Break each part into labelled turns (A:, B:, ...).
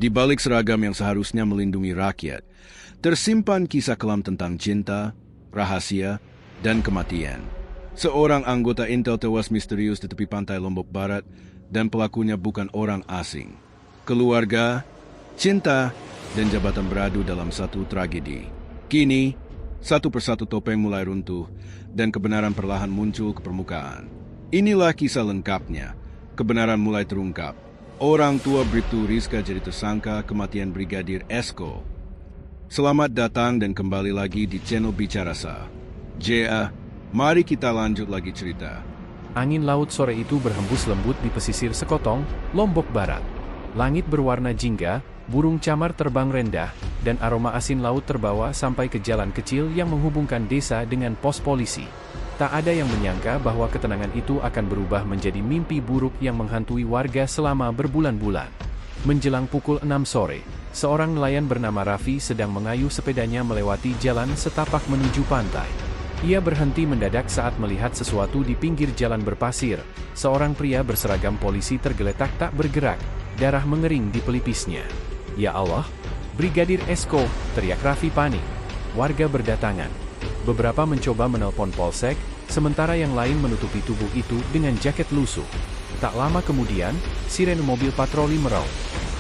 A: Di balik seragam yang seharusnya melindungi rakyat, tersimpan kisah kelam tentang cinta, rahasia, dan kematian. Seorang anggota Intel tewas misterius di tepi pantai Lombok Barat dan pelakunya bukan orang asing. Keluarga, cinta, dan jabatan beradu dalam satu tragedi. Kini, satu persatu topeng mulai runtuh dan kebenaran perlahan muncul ke permukaan. Inilah kisah lengkapnya. Kebenaran mulai terungkap. Orang tua Bribtu Rizka jadi tersangka kematian Brigadir Esko. Selamat datang dan kembali lagi di channel Bicarasa. Ja, mari kita lanjut lagi cerita.
B: Angin laut sore itu berhembus lembut di pesisir Sekotong, Lombok Barat. Langit berwarna jingga, burung camar terbang rendah, dan aroma asin laut terbawa sampai ke jalan kecil yang menghubungkan desa dengan pos polisi. Tak ada yang menyangka bahwa ketenangan itu akan berubah menjadi mimpi buruk yang menghantui warga selama berbulan-bulan. Menjelang pukul 6 sore, seorang nelayan bernama Raffi sedang mengayuh sepedanya melewati jalan setapak menuju pantai. Ia berhenti mendadak saat melihat sesuatu di pinggir jalan berpasir. Seorang pria berseragam polisi tergeletak tak bergerak, darah mengering di pelipisnya. "Ya Allah, Brigadir Esko!" teriak Raffi panik. Warga berdatangan. Beberapa mencoba menelpon polsek, sementara yang lain menutupi tubuh itu dengan jaket lusuh. Tak lama kemudian, sirene mobil patroli meraung.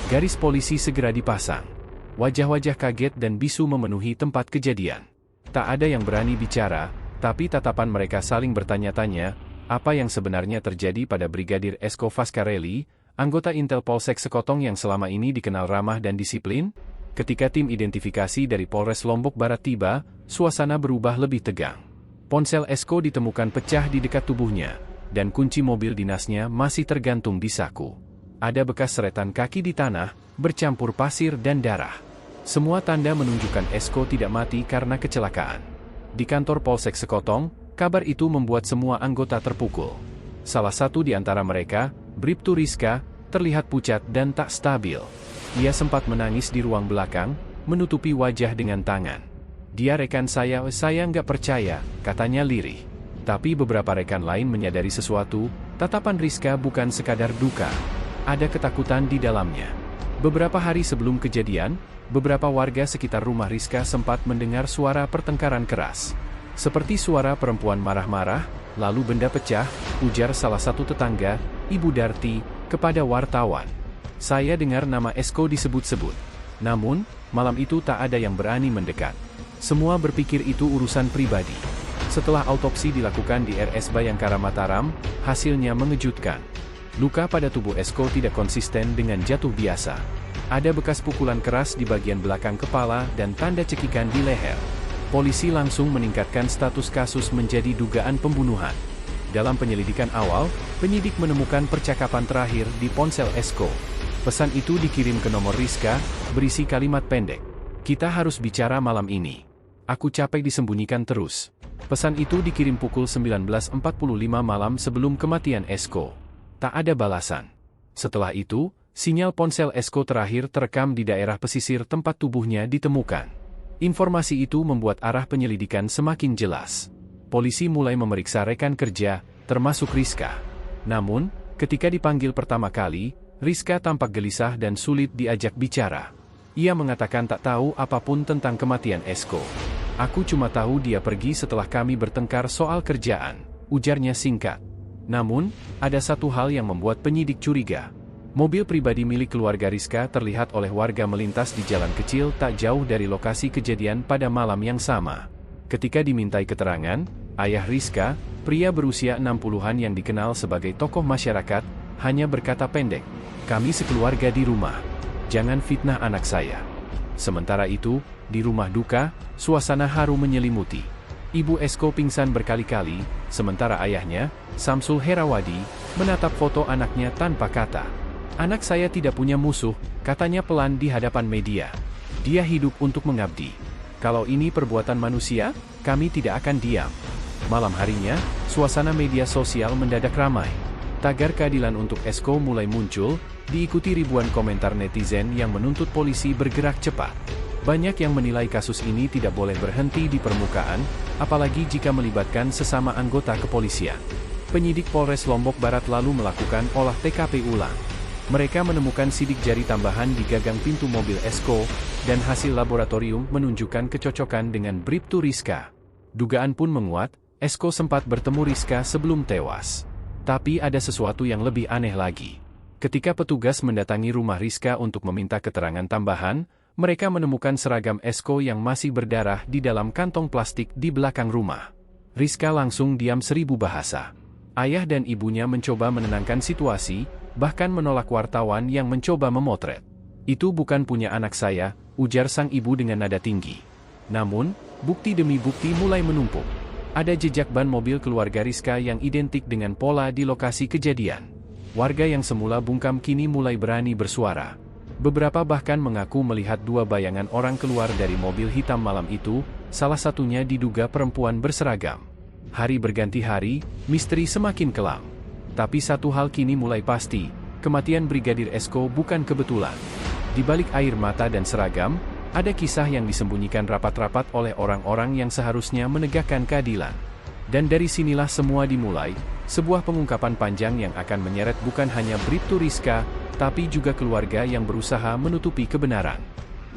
B: Garis polisi segera dipasang. Wajah-wajah kaget dan bisu memenuhi tempat kejadian. Tak ada yang berani bicara, tapi tatapan mereka saling bertanya-tanya, apa yang sebenarnya terjadi pada Brigadir Esko Fascarelli, anggota Intel Polsek Sekotong yang selama ini dikenal ramah dan disiplin? Ketika tim identifikasi dari Polres Lombok Barat tiba, suasana berubah lebih tegang. Ponsel Esko ditemukan pecah di dekat tubuhnya, dan kunci mobil dinasnya masih tergantung di saku. Ada bekas seretan kaki di tanah, bercampur pasir dan darah. Semua tanda menunjukkan Esko tidak mati karena kecelakaan. Di kantor Polsek Sekotong, kabar itu membuat semua anggota terpukul. Salah satu di antara mereka, Bribtu Rizka, terlihat pucat dan tak stabil. Ia sempat menangis di ruang belakang, menutupi wajah dengan tangan. "Dia rekan saya nggak percaya," katanya lirih. Tapi beberapa rekan lain menyadari sesuatu, tatapan Rizka bukan sekadar duka. Ada ketakutan di dalamnya. Beberapa hari sebelum kejadian, beberapa warga sekitar rumah Rizka sempat mendengar suara pertengkaran keras. Seperti suara perempuan marah-marah, lalu benda pecah, ujar salah satu tetangga, Ibu Darti, kepada wartawan. "Saya dengar nama Esko disebut-sebut. Namun, malam itu tak ada yang berani mendekat. Semua berpikir itu urusan pribadi." Setelah autopsi dilakukan di RS Bayangkara Mataram, hasilnya mengejutkan. Luka pada tubuh Esko tidak konsisten dengan jatuh biasa. Ada bekas pukulan keras di bagian belakang kepala dan tanda cekikan di leher. Polisi langsung meningkatkan status kasus menjadi dugaan pembunuhan. Dalam penyelidikan awal, penyidik menemukan percakapan terakhir di ponsel Esko. Pesan itu dikirim ke nomor Rizka, berisi kalimat pendek. "Kita harus bicara malam ini. Aku capek disembunyikan terus." Pesan itu dikirim pukul 19.45 malam sebelum kematian Esko. Tak ada balasan. Setelah itu, sinyal ponsel Esko terakhir terekam di daerah pesisir tempat tubuhnya ditemukan. Informasi itu membuat arah penyelidikan semakin jelas. Polisi mulai memeriksa rekan kerja, termasuk Rizka. Namun, ketika dipanggil pertama kali, Rizka tampak gelisah dan sulit diajak bicara. Ia mengatakan tak tahu apapun tentang kematian Esko. "Aku cuma tahu dia pergi setelah kami bertengkar soal kerjaan," ujarnya singkat. Namun, ada satu hal yang membuat penyidik curiga. Mobil pribadi milik keluarga Rizka terlihat oleh warga melintas di jalan kecil tak jauh dari lokasi kejadian pada malam yang sama. Ketika dimintai keterangan, ayah Rizka, pria berusia 60-an yang dikenal sebagai tokoh masyarakat, hanya berkata pendek, "Kami sekeluarga di rumah. Jangan fitnah anak saya." Sementara itu, di rumah duka, suasana haru menyelimuti. Ibu Esko pingsan berkali-kali, sementara ayahnya, Samsul Herawadi, menatap foto anaknya tanpa kata. "Anak saya tidak punya musuh," katanya pelan di hadapan media. "Dia hidup untuk mengabdi. Kalau ini perbuatan manusia, kami tidak akan diam." Malam harinya, suasana media sosial mendadak ramai. Tagar keadilan untuk Esko mulai muncul, diikuti ribuan komentar netizen yang menuntut polisi bergerak cepat. Banyak yang menilai kasus ini tidak boleh berhenti di permukaan, apalagi jika melibatkan sesama anggota kepolisian. Penyidik Polres Lombok Barat lalu melakukan olah TKP ulang. Mereka menemukan sidik jari tambahan di gagang pintu mobil Esko, dan hasil laboratorium menunjukkan kecocokan dengan Bribtu Rizka. Dugaan pun menguat, Esko sempat bertemu Rizka sebelum tewas. Tapi ada sesuatu yang lebih aneh lagi. Ketika petugas mendatangi rumah Rizka untuk meminta keterangan tambahan, mereka menemukan seragam Esko yang masih berdarah di dalam kantong plastik di belakang rumah. Rizka langsung diam 1000 bahasa. Ayah dan ibunya mencoba menenangkan situasi, bahkan menolak wartawan yang mencoba memotret. "Itu bukan punya anak saya," ujar sang ibu dengan nada tinggi. Namun, bukti demi bukti mulai menumpuk. Ada jejak ban mobil keluarga Rizka yang identik dengan pola di lokasi kejadian. Warga yang semula bungkam kini mulai berani bersuara. Beberapa bahkan mengaku melihat 2 bayangan orang keluar dari mobil hitam malam itu, salah satunya diduga perempuan berseragam. Hari berganti hari, misteri semakin kelam. Tapi satu hal kini mulai pasti, kematian Brigadir Esko bukan kebetulan. Di balik air mata dan seragam, ada kisah yang disembunyikan rapat-rapat oleh orang-orang yang seharusnya menegakkan keadilan. Dan dari sinilah semua dimulai, sebuah pengungkapan panjang yang akan menyeret bukan hanya Bribtu Rizka, tapi juga keluarga yang berusaha menutupi kebenaran.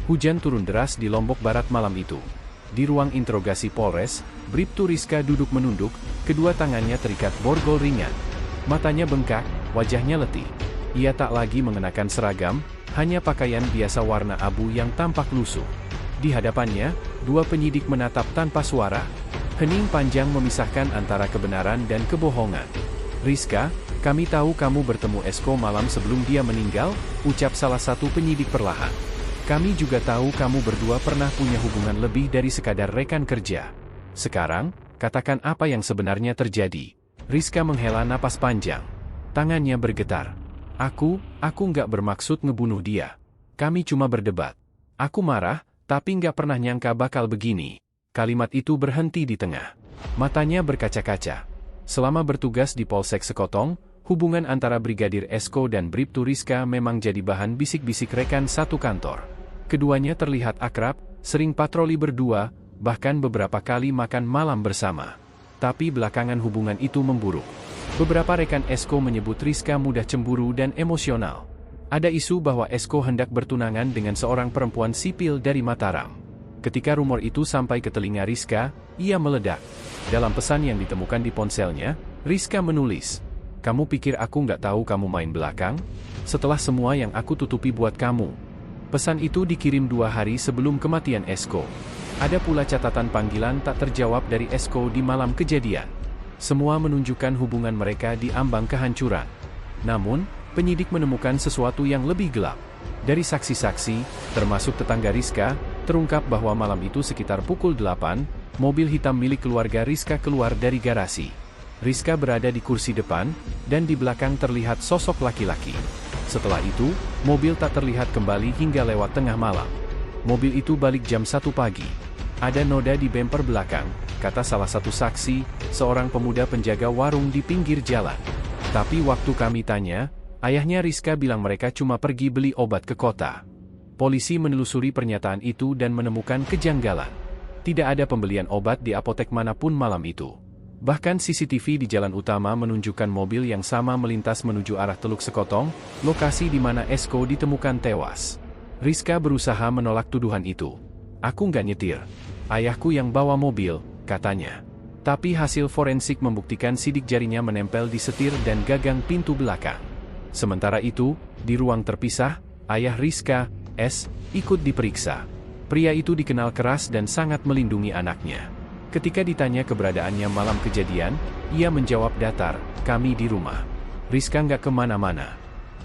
B: Hujan turun deras di Lombok Barat malam itu. Di ruang interogasi Polres, Bribtu Rizka duduk menunduk, kedua tangannya terikat borgol ringan. Matanya bengkak, wajahnya letih. Ia tak lagi mengenakan seragam, hanya pakaian biasa warna abu yang tampak lusuh. Di hadapannya, 2 penyidik menatap tanpa suara. Hening panjang memisahkan antara kebenaran dan kebohongan. "Rizka, kami tahu kamu bertemu Esko malam sebelum dia meninggal," ucap salah satu penyidik perlahan. "Kami juga tahu kamu berdua pernah punya hubungan lebih dari sekadar rekan kerja. Sekarang, katakan apa yang sebenarnya terjadi." Rizka menghela napas panjang. Tangannya bergetar. Aku nggak bermaksud ngebunuh dia. Kami cuma berdebat. Aku marah, tapi nggak pernah nyangka bakal begini." Kalimat itu berhenti di tengah. Matanya berkaca-kaca. Selama bertugas di Polsek Sekotong, hubungan antara Brigadir Esko dan Bribtu Rizka memang jadi bahan bisik-bisik rekan satu kantor. Keduanya terlihat akrab, sering patroli berdua, bahkan beberapa kali makan malam bersama. Tapi belakangan hubungan itu memburuk. Beberapa rekan Esko menyebut Rizka mudah cemburu dan emosional. Ada isu bahwa Esko hendak bertunangan dengan seorang perempuan sipil dari Mataram. Ketika rumor itu sampai ke telinga Rizka, ia meledak. Dalam pesan yang ditemukan di ponselnya, Rizka menulis, "Kamu pikir aku nggak tahu kamu main belakang? Setelah semua yang aku tutupi buat kamu." Pesan itu dikirim 2 hari sebelum kematian Esko. Ada pula catatan panggilan tak terjawab dari Esko di malam kejadian. Semua menunjukkan hubungan mereka di ambang kehancuran. Namun, penyidik menemukan sesuatu yang lebih gelap. Dari saksi-saksi, termasuk tetangga Rizka, terungkap bahwa malam itu sekitar pukul 8, mobil hitam milik keluarga Rizka keluar dari garasi. Rizka berada di kursi depan, dan di belakang terlihat sosok laki-laki. Setelah itu, mobil tak terlihat kembali hingga lewat tengah malam. Mobil itu balik jam 1 pagi. "Ada noda di bemper belakang," kata salah satu saksi, seorang pemuda penjaga warung di pinggir jalan. "Tapi waktu kami tanya, ayahnya Rizka bilang mereka cuma pergi beli obat ke kota." Polisi menelusuri pernyataan itu dan menemukan kejanggalan. Tidak ada pembelian obat di apotek manapun malam itu. Bahkan CCTV di jalan utama menunjukkan mobil yang sama melintas menuju arah Teluk Sekotong, lokasi di mana Esko ditemukan tewas. Rizka berusaha menolak tuduhan itu. "Aku nggak nyetir. Ayahku yang bawa mobil," katanya. Tapi hasil forensik membuktikan sidik jarinya menempel di setir dan gagang pintu belakang. Sementara itu, di ruang terpisah, ayah Rizka, S, ikut diperiksa. Pria itu dikenal keras dan sangat melindungi anaknya. Ketika ditanya keberadaannya malam kejadian, ia menjawab datar, "Kami di rumah. Rizka nggak kemana-mana."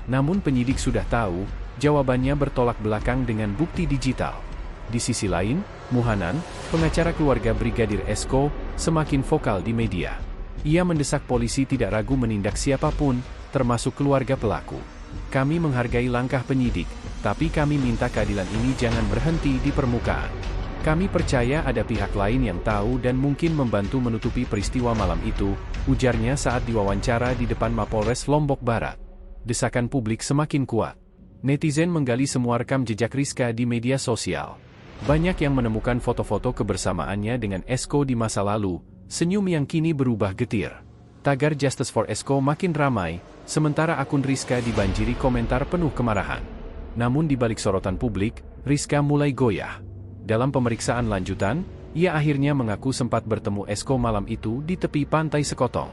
B: Namun penyidik sudah tahu, jawabannya bertolak belakang dengan bukti digital. Di sisi lain, Muhanan, pengacara keluarga Brigadir Esko, semakin vokal di media. Ia mendesak polisi tidak ragu menindak siapapun, termasuk keluarga pelaku. "Kami menghargai langkah penyidik, tapi kami minta keadilan ini jangan berhenti di permukaan. Kami percaya ada pihak lain yang tahu dan mungkin membantu menutupi peristiwa malam itu," ujarnya saat diwawancara di depan Mapolres Lombok Barat. Desakan publik semakin kuat. Netizen menggali semua rekam jejak Rizka di media sosial. Banyak yang menemukan foto-foto kebersamaannya dengan Esko di masa lalu, senyum yang kini berubah getir. Tagar Justice for Esko makin ramai, sementara akun Rizka dibanjiri komentar penuh kemarahan. Namun di balik sorotan publik, Rizka mulai goyah. Dalam pemeriksaan lanjutan, ia akhirnya mengaku sempat bertemu Esko malam itu di tepi pantai Sekotong.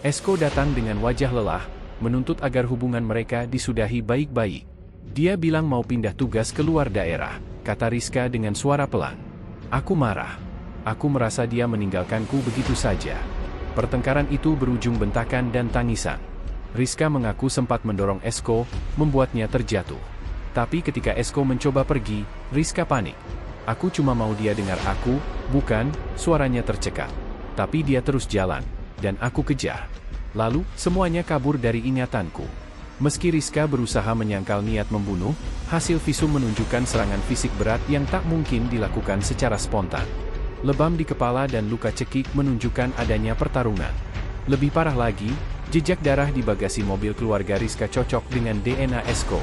B: Esko datang dengan wajah lelah, menuntut agar hubungan mereka disudahi baik-baik. Dia bilang mau pindah tugas ke luar daerah, kata Rizka dengan suara pelan. Aku marah. Aku merasa dia meninggalkanku begitu saja. Pertengkaran itu berujung bentakan dan tangisan. Rizka mengaku sempat mendorong Esko, membuatnya terjatuh. Tapi ketika Esko mencoba pergi, Rizka panik. Aku cuma mau dia dengar aku, bukan, suaranya tercekat. Tapi dia terus jalan, dan aku kejar. Lalu, semuanya kabur dari ingatanku. Meski Rizka berusaha menyangkal niat membunuh, hasil visum menunjukkan serangan fisik berat yang tak mungkin dilakukan secara spontan. Lebam di kepala dan luka cekik menunjukkan adanya pertarungan. Lebih parah lagi, jejak darah di bagasi mobil keluarga Rizka cocok dengan DNA Esko.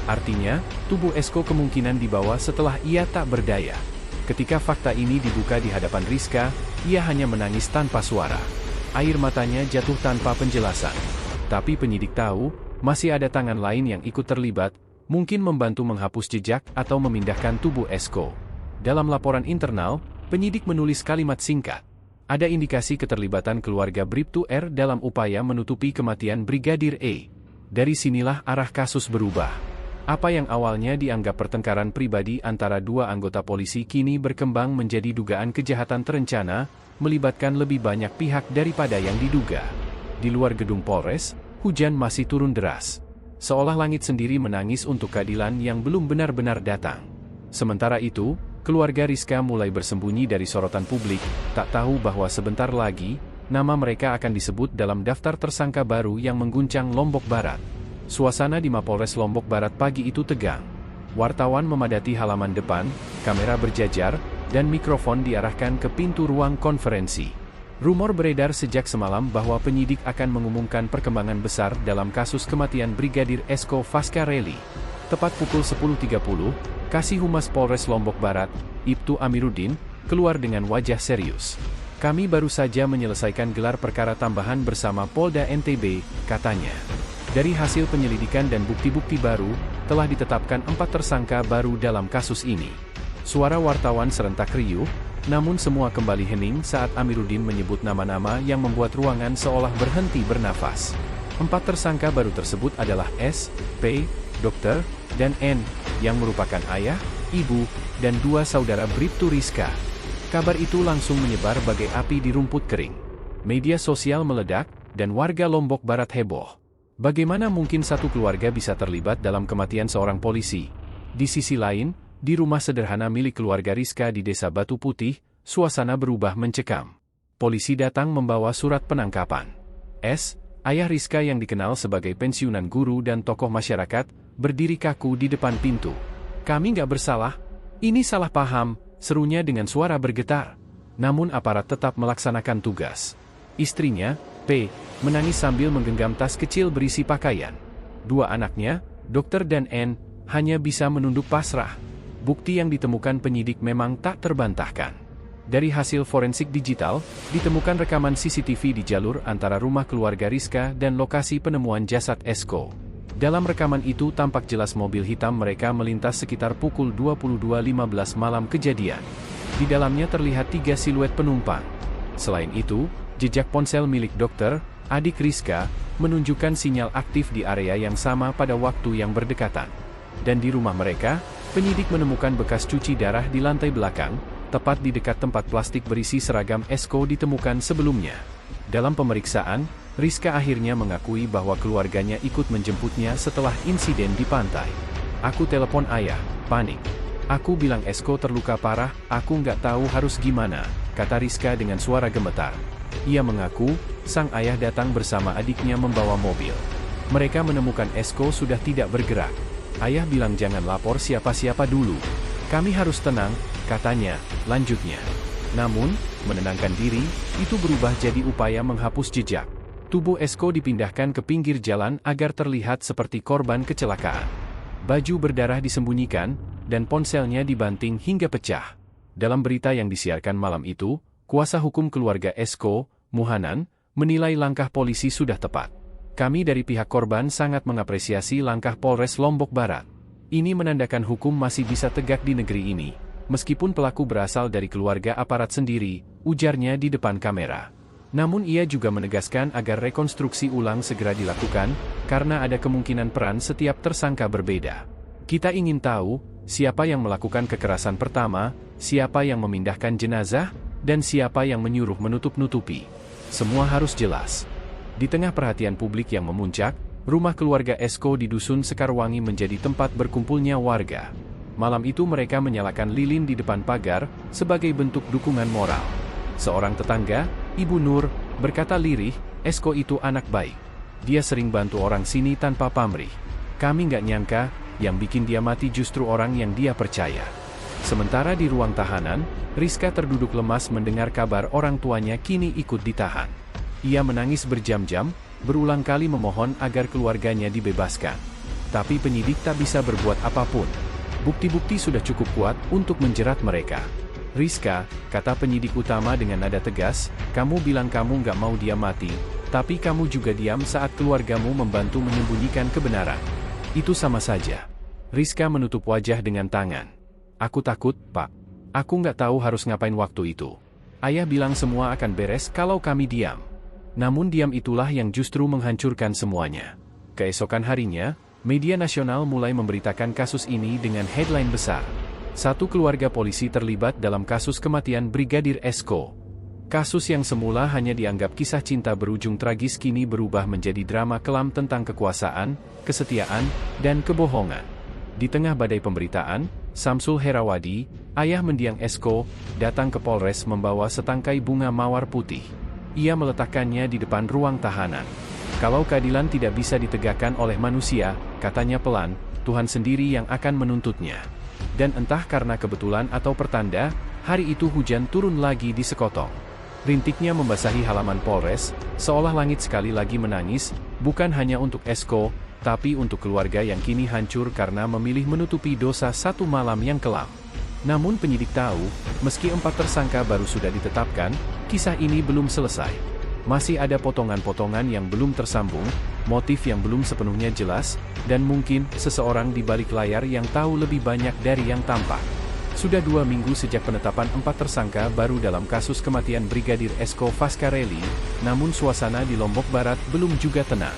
B: Artinya, tubuh Esko kemungkinan dibawa setelah ia tak berdaya. Ketika fakta ini dibuka di hadapan Rizka, ia hanya menangis tanpa suara. Air matanya jatuh tanpa penjelasan. Tapi penyidik tahu, masih ada tangan lain yang ikut terlibat, mungkin membantu menghapus jejak atau memindahkan tubuh Esko. Dalam laporan internal, penyidik menulis kalimat singkat. Ada indikasi keterlibatan keluarga Bribtu R dalam upaya menutupi kematian Brigadir E. Dari sinilah arah kasus berubah. Apa yang awalnya dianggap pertengkaran pribadi antara dua anggota polisi kini berkembang menjadi dugaan kejahatan terencana, melibatkan lebih banyak pihak daripada yang diduga. Di luar gedung Polres, hujan masih turun deras. Seolah langit sendiri menangis untuk keadilan yang belum benar-benar datang. Sementara itu, keluarga Rizka mulai bersembunyi dari sorotan publik, tak tahu bahwa sebentar lagi, nama mereka akan disebut dalam daftar tersangka baru yang mengguncang Lombok Barat. Suasana di Mapolres Lombok Barat pagi itu tegang. Wartawan memadati halaman depan, kamera berjajar, dan mikrofon diarahkan ke pintu ruang konferensi. Rumor beredar sejak semalam bahwa penyidik akan mengumumkan perkembangan besar dalam kasus kematian Brigadir Esko Fascarelli. Tepat pukul 10.30, Kasih Humas Polres Lombok Barat, Ibtu Amiruddin, keluar dengan wajah serius. Kami baru saja menyelesaikan gelar perkara tambahan bersama Polda NTB, katanya. Dari hasil penyelidikan dan bukti-bukti baru, telah ditetapkan 4 tersangka baru dalam kasus ini. Suara wartawan serentak riuh, namun semua kembali hening saat Amiruddin menyebut nama-nama yang membuat ruangan seolah berhenti bernafas. 4 tersangka baru tersebut adalah S, P, Dr., dan N, yang merupakan ayah, ibu, dan 2 saudara Bribtu Rizka. Kabar itu langsung menyebar bagai api di rumput kering. Media sosial meledak, dan warga Lombok Barat heboh. Bagaimana mungkin satu keluarga bisa terlibat dalam kematian seorang polisi? Di sisi lain, di rumah sederhana milik keluarga Rizka di Desa Batu Putih, suasana berubah mencekam. Polisi datang membawa surat penangkapan. S, ayah Rizka yang dikenal sebagai pensiunan guru dan tokoh masyarakat, berdiri kaku di depan pintu. Kami nggak bersalah. Ini salah paham, serunya dengan suara bergetar. Namun aparat tetap melaksanakan tugas. Istrinya, P, menangis sambil menggenggam tas kecil berisi pakaian. 2 anaknya, Dr. dan N, hanya bisa menunduk pasrah. Bukti yang ditemukan penyidik memang tak terbantahkan. Dari hasil forensik digital, ditemukan rekaman CCTV di jalur antara rumah keluarga Rizka dan lokasi penemuan jasad Esko. Dalam rekaman itu tampak jelas mobil hitam mereka melintas sekitar pukul 22.15 malam kejadian. Di dalamnya terlihat 3 siluet penumpang. Selain itu, jejak ponsel milik dokter, adik Rizka, menunjukkan sinyal aktif di area yang sama pada waktu yang berdekatan. Dan di rumah mereka, penyidik menemukan bekas cuci darah di lantai belakang, tepat di dekat tempat plastik berisi seragam Esko ditemukan sebelumnya. Dalam pemeriksaan, Rizka akhirnya mengakui bahwa keluarganya ikut menjemputnya setelah insiden di pantai. Aku telepon ayah, panik. Aku bilang Esko terluka parah, aku nggak tahu harus gimana, kata Rizka dengan suara gemetar. Ia mengaku, sang ayah datang bersama adiknya membawa mobil. Mereka menemukan Esko sudah tidak bergerak. Ayah bilang jangan lapor siapa-siapa dulu. Kami harus tenang, katanya, lanjutnya. Namun, menenangkan diri, itu berubah jadi upaya menghapus jejak. Tubuh Esko dipindahkan ke pinggir jalan agar terlihat seperti korban kecelakaan. Baju berdarah disembunyikan, dan ponselnya dibanting hingga pecah. Dalam berita yang disiarkan malam itu, kuasa hukum keluarga Esko, Muhanan, menilai langkah polisi sudah tepat. Kami dari pihak korban sangat mengapresiasi langkah Polres Lombok Barat. Ini menandakan hukum masih bisa tegak di negeri ini, meskipun pelaku berasal dari keluarga aparat sendiri, ujarnya di depan kamera. Namun ia juga menegaskan agar rekonstruksi ulang segera dilakukan, karena ada kemungkinan peran setiap tersangka berbeda. Kita ingin tahu, siapa yang melakukan kekerasan pertama, siapa yang memindahkan jenazah, dan siapa yang menyuruh menutup-nutupi. Semua harus jelas. Di tengah perhatian publik yang memuncak, rumah keluarga Esko di Dusun Sekarwangi menjadi tempat berkumpulnya warga. Malam itu mereka menyalakan lilin di depan pagar, sebagai bentuk dukungan moral. Seorang tetangga, Ibu Nur, berkata lirih, Esko itu anak baik. Dia sering bantu orang sini tanpa pamrih. Kami nggak nyangka, yang bikin dia mati justru orang yang dia percaya. Sementara di ruang tahanan, Rizka terduduk lemas mendengar kabar orang tuanya kini ikut ditahan. Ia menangis berjam-jam, berulang kali memohon agar keluarganya dibebaskan. Tapi penyidik tak bisa berbuat apapun. Bukti-bukti sudah cukup kuat untuk menjerat mereka. Rizka, kata penyidik utama dengan nada tegas, kamu bilang kamu nggak mau dia mati, tapi kamu juga diam saat keluargamu membantu menyembunyikan kebenaran. Itu sama saja. Rizka menutup wajah dengan tangan. Aku takut, Pak. Aku nggak tahu harus ngapain waktu itu. Ayah bilang semua akan beres kalau kami diam. Namun diam itulah yang justru menghancurkan semuanya. Keesokan harinya, media nasional mulai memberitakan kasus ini dengan headline besar. Satu keluarga polisi terlibat dalam kasus kematian Brigadir Esko. Kasus yang semula hanya dianggap kisah cinta berujung tragis kini berubah menjadi drama kelam tentang kekuasaan, kesetiaan, dan kebohongan. Di tengah badai pemberitaan, Samsul Herawadi, ayah mendiang Esko, datang ke Polres membawa setangkai bunga mawar putih. Ia meletakkannya di depan ruang tahanan. Kalau keadilan tidak bisa ditegakkan oleh manusia, katanya pelan, Tuhan sendiri yang akan menuntutnya. Dan entah karena kebetulan atau pertanda, hari itu hujan turun lagi di Sekotong. Rintiknya membasahi halaman Polres, seolah langit sekali lagi menangis, bukan hanya untuk Esko, tapi untuk keluarga yang kini hancur karena memilih menutupi dosa satu malam yang kelam. Namun penyidik tahu, meski 4 tersangka baru sudah ditetapkan, kisah ini belum selesai. Masih ada potongan-potongan yang belum tersambung, motif yang belum sepenuhnya jelas, dan mungkin seseorang di balik layar yang tahu lebih banyak dari yang tampak. Sudah 2 minggu sejak penetapan 4 tersangka baru dalam kasus kematian Brigadir Esko Fascarelli, namun suasana di Lombok Barat belum juga tenang.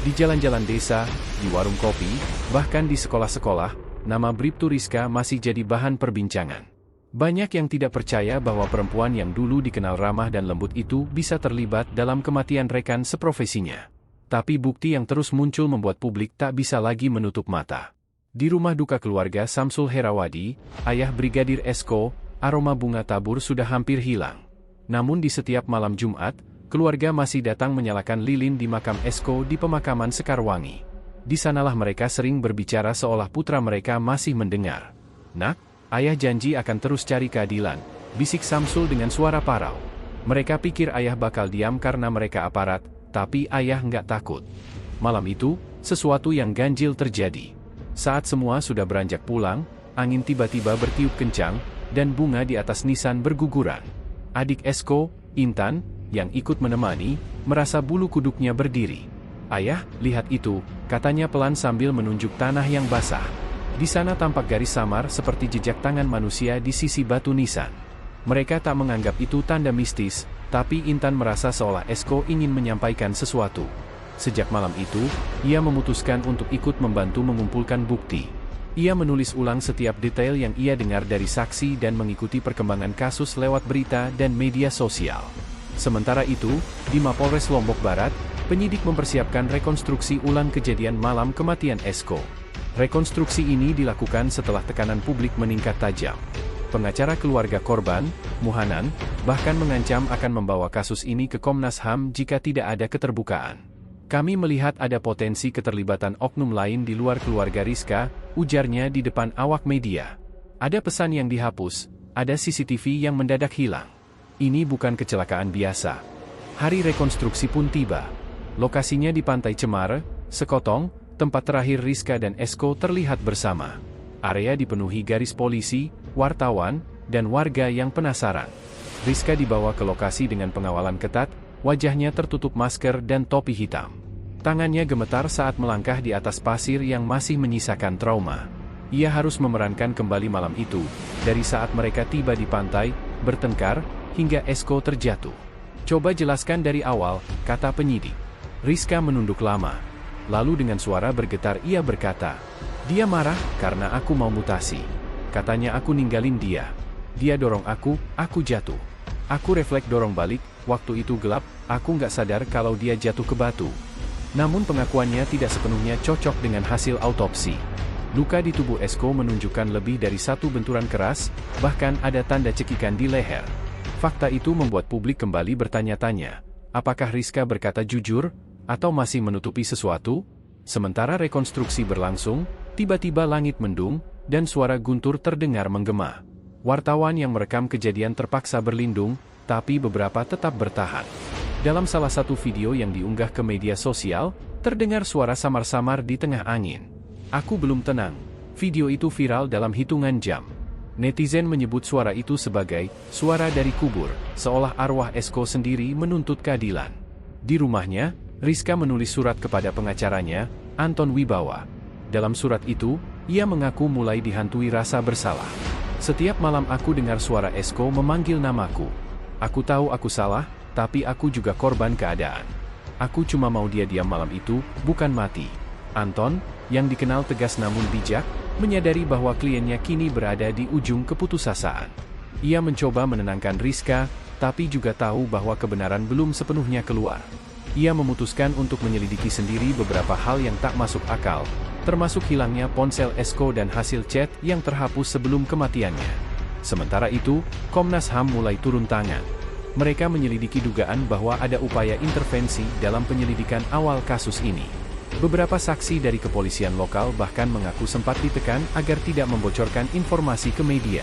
B: Di jalan-jalan desa, di warung kopi, bahkan di sekolah-sekolah, nama Bribtu Rizka masih jadi bahan perbincangan. Banyak yang tidak percaya bahwa perempuan yang dulu dikenal ramah dan lembut itu bisa terlibat dalam kematian rekan seprofesinya. Tapi bukti yang terus muncul membuat publik tak bisa lagi menutup mata. Di rumah duka keluarga Samsul Herawadi, ayah Brigadir Esko, aroma bunga tabur sudah hampir hilang. Namun di setiap malam Jumat, keluarga masih datang menyalakan lilin di makam Esko di pemakaman Sekarwangi. Di sanalah mereka sering berbicara seolah putra mereka masih mendengar. Nak, ayah janji akan terus cari keadilan, bisik Samsul dengan suara parau. Mereka pikir ayah bakal diam karena mereka aparat, tapi ayah nggak takut. Malam itu, sesuatu yang ganjil terjadi. Saat semua sudah beranjak pulang, angin tiba-tiba bertiup kencang, dan bunga di atas nisan berguguran. Adik Esko, Intan, yang ikut menemani, merasa bulu kuduknya berdiri. Ayah, lihat itu, katanya pelan sambil menunjuk tanah yang basah. Di sana tampak garis samar seperti jejak tangan manusia di sisi batu nisan. Mereka tak menganggap itu tanda mistis, tapi Intan merasa seolah Esko ingin menyampaikan sesuatu. Sejak malam itu, ia memutuskan untuk ikut membantu mengumpulkan bukti. Ia menulis ulang setiap detail yang ia dengar dari saksi dan mengikuti perkembangan kasus lewat berita dan media sosial. Sementara itu, di Mapolres Lombok Barat, penyidik mempersiapkan rekonstruksi ulang kejadian malam kematian Esko. Rekonstruksi ini dilakukan setelah tekanan publik meningkat tajam. Pengacara keluarga korban, Muhanan, bahkan mengancam akan membawa kasus ini ke Komnas HAM jika tidak ada keterbukaan. Kami melihat ada potensi keterlibatan oknum lain di luar keluarga Rizka, ujarnya di depan awak media. Ada pesan yang dihapus, ada CCTV yang mendadak hilang. Ini bukan kecelakaan biasa. Hari rekonstruksi pun tiba. Lokasinya di Pantai Cemara, Sekotong, tempat terakhir Rizka dan Esko terlihat bersama. Area dipenuhi garis polisi, wartawan, dan warga yang penasaran. Rizka dibawa ke lokasi dengan pengawalan ketat, Wajahnya tertutup masker dan topi hitam. Tangannya gemetar saat melangkah di atas pasir yang masih menyisakan trauma. Ia harus memerankan kembali malam itu, dari saat mereka tiba di pantai, bertengkar, hingga Esko terjatuh. Coba jelaskan dari awal, kata penyidik. Rizka menunduk lama. Lalu dengan suara bergetar ia berkata, "Dia marah karena aku mau mutasi. Katanya aku ninggalin dia. Dia dorong aku jatuh. Aku refleks dorong balik, waktu itu gelap, aku nggak sadar kalau dia jatuh ke batu." Namun pengakuannya tidak sepenuhnya cocok dengan hasil autopsi. Luka di tubuh Esko menunjukkan lebih dari satu benturan keras, bahkan ada tanda cekikan di leher. Fakta itu membuat publik kembali bertanya-tanya, apakah Rizka berkata jujur, atau masih menutupi sesuatu? Sementara rekonstruksi berlangsung, tiba-tiba langit mendung, dan suara guntur terdengar menggema. Wartawan yang merekam kejadian terpaksa berlindung, tapi beberapa tetap bertahan. Dalam salah satu video yang diunggah ke media sosial, terdengar suara samar-samar di tengah angin. "Aku belum tenang." Video itu viral dalam hitungan jam. Netizen menyebut suara itu sebagai suara dari kubur, seolah arwah Esko sendiri menuntut keadilan. Di rumahnya, Rizka menulis surat kepada pengacaranya, Anton Wibawa. Dalam surat itu, ia mengaku mulai dihantui rasa bersalah. "Setiap malam aku dengar suara Esko memanggil namaku. Aku tahu aku salah, tapi aku juga korban keadaan. Aku cuma mau dia diam malam itu, bukan mati." Anton, yang dikenal tegas namun bijak, menyadari bahwa kliennya kini berada di ujung keputusasaan. Ia mencoba menenangkan Rizka, tapi juga tahu bahwa kebenaran belum sepenuhnya keluar. Ia memutuskan untuk menyelidiki sendiri beberapa hal yang tak masuk akal, termasuk hilangnya ponsel Esko dan hasil chat yang terhapus sebelum kematiannya. Sementara itu, Komnas HAM mulai turun tangan. Mereka menyelidiki dugaan bahwa ada upaya intervensi dalam penyelidikan awal kasus ini. Beberapa saksi dari kepolisian lokal bahkan mengaku sempat ditekan agar tidak membocorkan informasi ke media.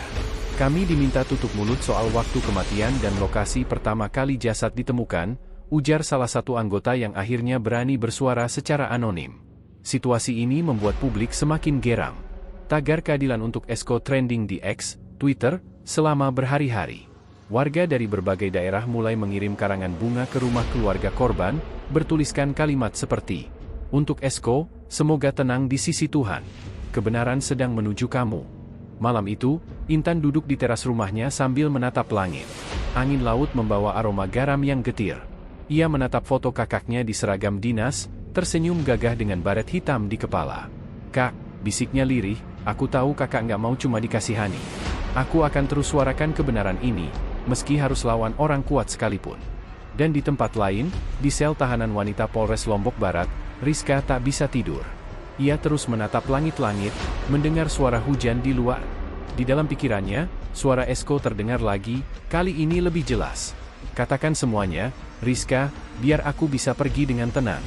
B: "Kami diminta tutup mulut soal waktu kematian dan lokasi pertama kali jasad ditemukan," ujar salah satu anggota yang akhirnya berani bersuara secara anonim. Situasi ini membuat publik semakin geram. Tagar keadilan untuk Esko trending di X, Twitter, selama berhari-hari. Warga dari berbagai daerah mulai mengirim karangan bunga ke rumah keluarga korban, bertuliskan kalimat seperti, "Untuk Esko, semoga tenang di sisi Tuhan. Kebenaran sedang menuju kamu." Malam itu, Intan duduk di teras rumahnya sambil menatap langit. Angin laut membawa aroma garam yang getir. Ia menatap foto kakaknya di seragam dinas, tersenyum gagah dengan baret hitam di kepala. "Kak," bisiknya lirih, "aku tahu kakak nggak mau cuma dikasihani. Aku akan terus suarakan kebenaran ini, meski harus lawan orang kuat sekalipun." Dan di tempat lain, di sel tahanan wanita Polres Lombok Barat, Rizka tak bisa tidur. Ia terus menatap langit-langit, mendengar suara hujan di luar. Di dalam pikirannya, suara Esko terdengar lagi, kali ini lebih jelas. "Katakan semuanya, Rizka, biar aku bisa pergi dengan tenang."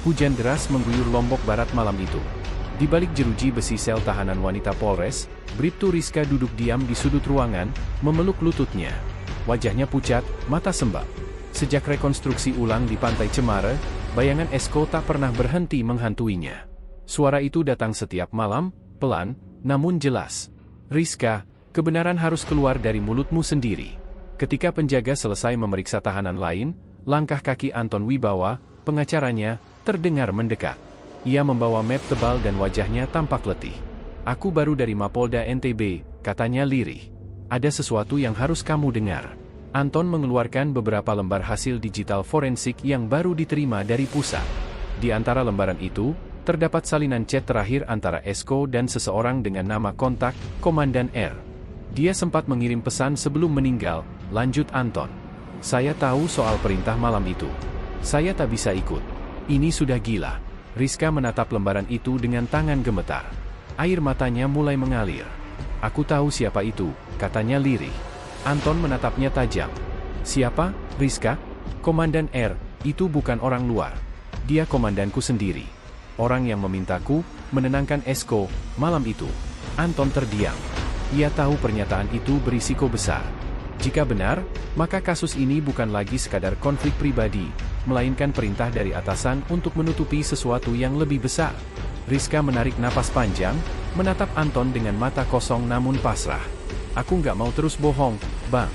B: Hujan deras mengguyur Lombok Barat malam itu. Di balik jeruji besi sel tahanan wanita Polres, Bribtu Rizka duduk diam di sudut ruangan, memeluk lututnya. Wajahnya pucat, mata sembab. Sejak rekonstruksi ulang di Pantai Cemara, bayangan Esko tak pernah berhenti menghantuinya. Suara itu datang setiap malam, pelan, namun jelas. "Rizka, kebenaran harus keluar dari mulutmu sendiri." Ketika penjaga selesai memeriksa tahanan lain, langkah kaki Anton Wibawa, pengacaranya, terdengar mendekat. Ia membawa map tebal dan wajahnya tampak letih. "Aku baru dari Mapolda NTB," katanya lirih. "Ada sesuatu yang harus kamu dengar." Anton mengeluarkan beberapa lembar hasil digital forensik yang baru diterima dari pusat. Di antara lembaran itu, terdapat salinan chat terakhir antara Esko dan seseorang dengan nama kontak, Komandan R. "Dia sempat mengirim pesan sebelum meninggal," lanjut Anton. "Saya tahu soal perintah malam itu. Saya tak bisa ikut. Ini sudah gila." Rizka menatap lembaran itu dengan tangan gemetar. Air matanya mulai mengalir. "Aku tahu siapa itu," katanya lirih. Anton menatapnya tajam. "Siapa, Rizka?" "Komandan R, itu bukan orang luar. Dia komandanku sendiri. Orang yang memintaku menenangkan Esko malam itu." Anton terdiam. Ia tahu pernyataan itu berisiko besar. Jika benar, maka kasus ini bukan lagi sekadar konflik pribadi, melainkan perintah dari atasan untuk menutupi sesuatu yang lebih besar. Rizka menarik napas panjang, menatap Anton dengan mata kosong namun pasrah. "Aku nggak mau terus bohong, Bang.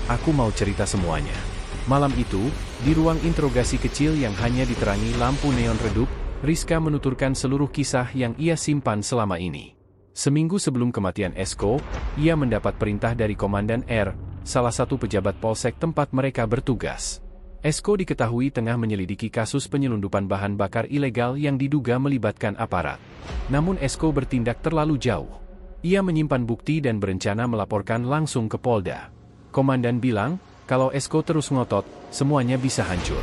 B: Aku mau cerita semuanya." Malam itu, di ruang interogasi kecil yang hanya diterangi lampu neon redup, Rizka menuturkan seluruh kisah yang ia simpan selama ini. Seminggu sebelum kematian Esko, ia mendapat perintah dari Komandan R, salah satu pejabat polsek tempat mereka bertugas. Esko diketahui tengah menyelidiki kasus penyelundupan bahan bakar ilegal yang diduga melibatkan aparat. Namun Esko bertindak terlalu jauh. Ia menyimpan bukti dan berencana melaporkan langsung ke Polda. Komandan bilang, kalau Esko terus ngotot, semuanya bisa hancur.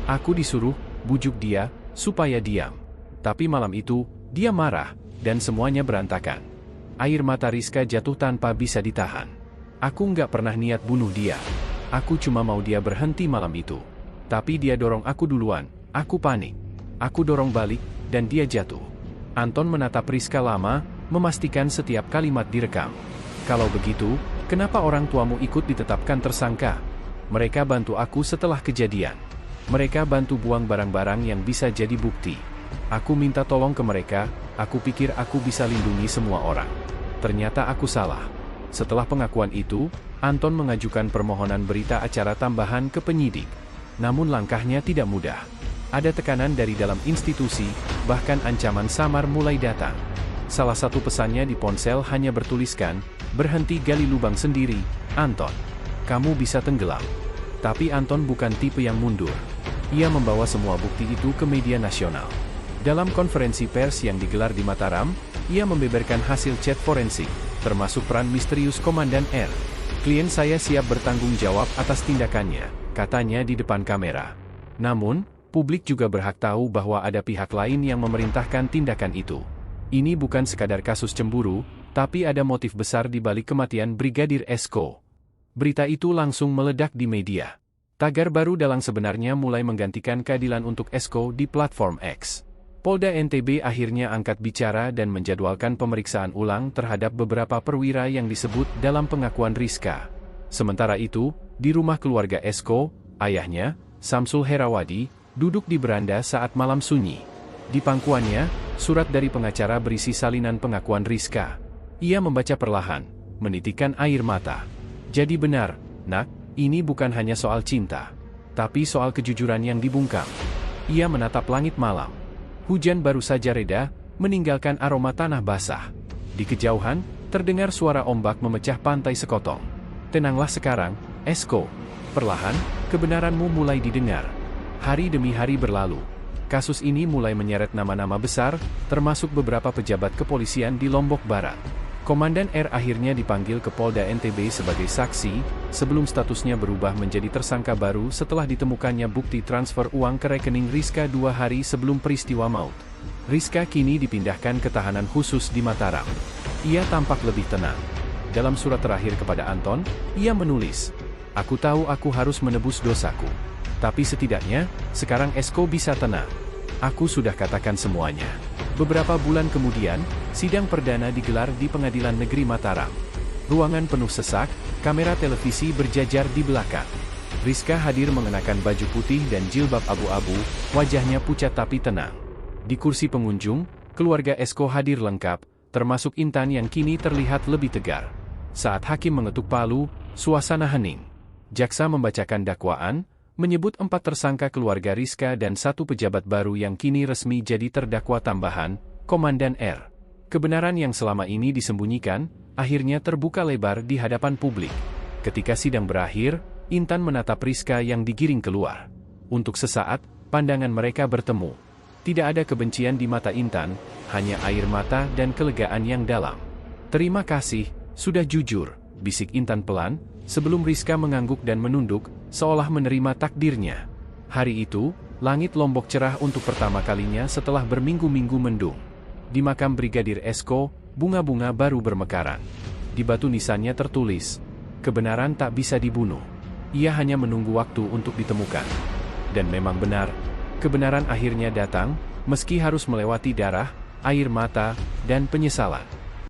B: Aku disuruh bujuk dia supaya diam. Tapi malam itu, dia marah, dan semuanya berantakan. Air mata Rizka jatuh tanpa bisa ditahan. Aku nggak pernah niat bunuh dia. Aku cuma mau dia berhenti malam itu. Tapi dia dorong aku duluan, aku panik. Aku dorong balik, dan dia jatuh. Anton menatap Rizka lama, memastikan setiap kalimat direkam. Kalau begitu, kenapa orang tuamu ikut ditetapkan tersangka? Mereka bantu aku setelah kejadian. Mereka bantu buang barang-barang yang bisa jadi bukti. Aku minta tolong ke mereka, aku pikir aku bisa lindungi semua orang. Ternyata aku salah. Setelah pengakuan itu, Anton mengajukan permohonan berita acara tambahan ke penyidik. Namun langkahnya tidak mudah. Ada tekanan dari dalam institusi, bahkan ancaman samar mulai datang. Salah satu pesannya di ponsel hanya bertuliskan, berhenti gali lubang sendiri, Anton. Kamu bisa tenggelam. Tapi Anton bukan tipe yang mundur. Ia membawa semua bukti itu ke media nasional. Dalam konferensi pers yang digelar di Mataram, ia membeberkan hasil chat forensik, termasuk peran misterius Komandan R. Klien saya siap bertanggung jawab atas tindakannya, katanya di depan kamera. Namun, publik juga berhak tahu bahwa ada pihak lain yang memerintahkan tindakan itu. Ini bukan sekadar kasus cemburu, tapi ada motif besar di balik kematian Brigadir Esko. Berita itu langsung meledak di media. Tagar baru dalang sebenarnya mulai menggantikan keadilan untuk Esko di platform X. Polda NTB akhirnya angkat bicara dan menjadwalkan pemeriksaan ulang terhadap beberapa perwira yang disebut dalam pengakuan Rizka. Sementara itu, di rumah keluarga Esko, ayahnya, Samsul Herawadi, duduk di beranda saat malam sunyi. Di pangkuannya, surat dari pengacara berisi salinan pengakuan Rizka. Ia membaca perlahan, menitikkan air mata. Jadi benar, nak, ini bukan hanya soal cinta, tapi soal kejujuran yang dibungkam. Ia menatap langit malam. Hujan baru saja reda, meninggalkan aroma tanah basah. Di kejauhan, terdengar suara ombak memecah pantai sekotong. Tenanglah sekarang, Esko. Perlahan, kebenaranmu mulai didengar. Hari demi hari berlalu. Kasus ini mulai menyeret nama-nama besar, termasuk beberapa pejabat kepolisian di Lombok Barat. Komandan R akhirnya dipanggil ke Polda NTB sebagai saksi, sebelum statusnya berubah menjadi tersangka baru setelah ditemukannya bukti transfer uang ke rekening Rizka 2 hari sebelum peristiwa maut. Rizka kini dipindahkan ke tahanan khusus di Mataram. Ia tampak lebih tenang. Dalam surat terakhir kepada Anton, ia menulis, "Aku tahu aku harus menebus dosaku. Tapi setidaknya, sekarang Esko bisa tenang. Aku sudah katakan semuanya." Beberapa bulan kemudian, sidang perdana digelar di Pengadilan Negeri Mataram. Ruangan penuh sesak, kamera televisi berjajar di belakang. Rizka hadir mengenakan baju putih dan jilbab abu-abu, wajahnya pucat tapi tenang. Di kursi pengunjung, keluarga Esko hadir lengkap, termasuk Intan yang kini terlihat lebih tegar. Saat hakim mengetuk palu, suasana hening. Jaksa membacakan dakwaan, menyebut 4 tersangka keluarga Rizka dan 1 pejabat baru yang kini resmi jadi terdakwa tambahan, Komandan R. Kebenaran yang selama ini disembunyikan, akhirnya terbuka lebar di hadapan publik. Ketika sidang berakhir, Intan menatap Rizka yang digiring keluar. Untuk sesaat, pandangan mereka bertemu. Tidak ada kebencian di mata Intan, hanya air mata dan kelegaan yang dalam. "Terima kasih, sudah jujur," bisik Intan pelan, sebelum Rizka mengangguk dan menunduk, seolah menerima takdirnya. Hari itu, langit Lombok cerah untuk pertama kalinya setelah berminggu-minggu mendung. Di makam Brigadir Esko, bunga-bunga baru bermekaran. Di batu nisannya tertulis, "Kebenaran tak bisa dibunuh. Ia hanya menunggu waktu untuk ditemukan." Dan memang benar, kebenaran akhirnya datang, meski harus melewati darah, air mata, dan penyesalan.